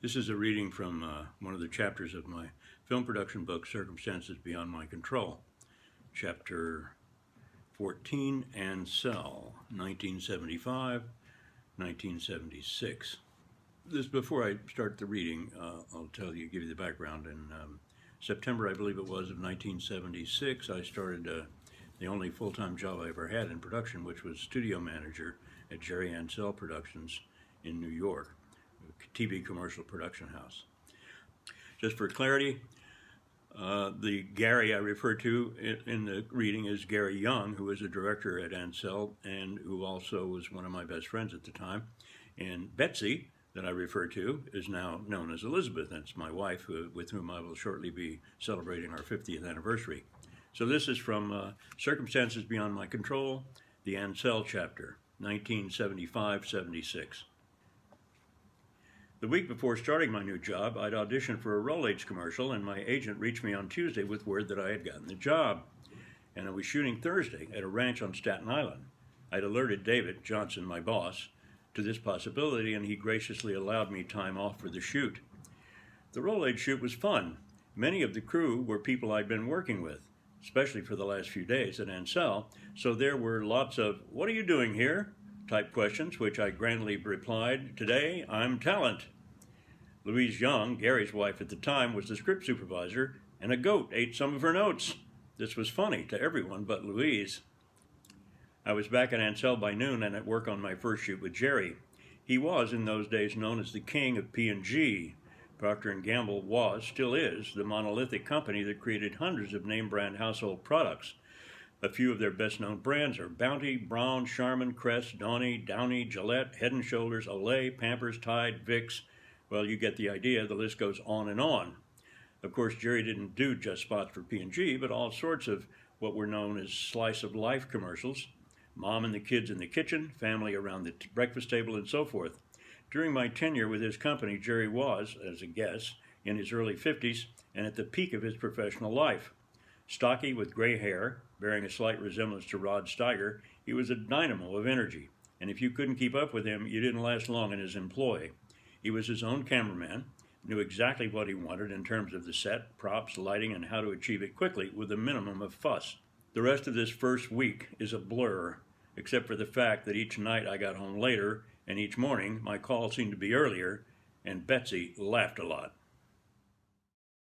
This is a reading from one of the chapters of my film production book, Circumstances Beyond My Control, Chapter 14, Ansel, 1975, 1976. Before I start the reading, I'll give you the background. In September, I believe it was, of 1976, I started the only full-time job I ever had in production, which was studio manager at Jerry Ansel Productions in New York, a TV commercial production house. Just for clarity, the Gary I refer to in the reading is Gary Young, who was a director at Ansel and who also was one of my best friends at the time. And Betsy, that I refer to, is now known as Elizabeth. That's my wife, with whom I will shortly be celebrating our 50th anniversary. So this is from Circumstances Beyond My Control, the Ansel chapter, 1975-76. The week before starting my new job, I'd auditioned for a Rolex commercial, and my agent reached me on Tuesday with word that I had gotten the job. And I was shooting Thursday at a ranch on Staten Island. I'd alerted David Johnson, my boss, to this possibility, and he graciously allowed me time off for the shoot. The Rolex shoot was fun. Many of the crew were people I'd been working with, especially for the last few days at Ansel, so there were lots of, "What are you doing here?" type questions, which I grandly replied, "Today, I'm talent." Louise Young, Gary's wife at the time, was the script supervisor, and a goat ate some of her notes. This was funny to everyone but Louise. I was back at Ansel by noon and at work on my first shoot with Jerry. He was, in those days, known as the king of P&G. Procter & Gamble still is, the monolithic company that created hundreds of name-brand household products. A few of their best-known brands are Bounty, Braun, Charmin, Crest, Downy, Gillette, Head & Shoulders, Olay, Pampers, Tide, Vicks. Well, you get the idea. The list goes on and on. Of course, Jerry didn't do just spots for P&G, but all sorts of what were known as slice-of-life commercials. Mom and the kids in the kitchen, family around the breakfast table, and so forth. During my tenure with his company, Jerry was, as a guess, in his early 50s and at the peak of his professional life. Stocky with gray hair, bearing a slight resemblance to Rod Steiger, he was a dynamo of energy, and if you couldn't keep up with him, you didn't last long in his employ. He was his own cameraman, knew exactly what he wanted in terms of the set, props, lighting, and how to achieve it quickly with a minimum of fuss. The rest of this first week is a blur, except for the fact that each night I got home later, and each morning my call seemed to be earlier, and Betsy laughed a lot.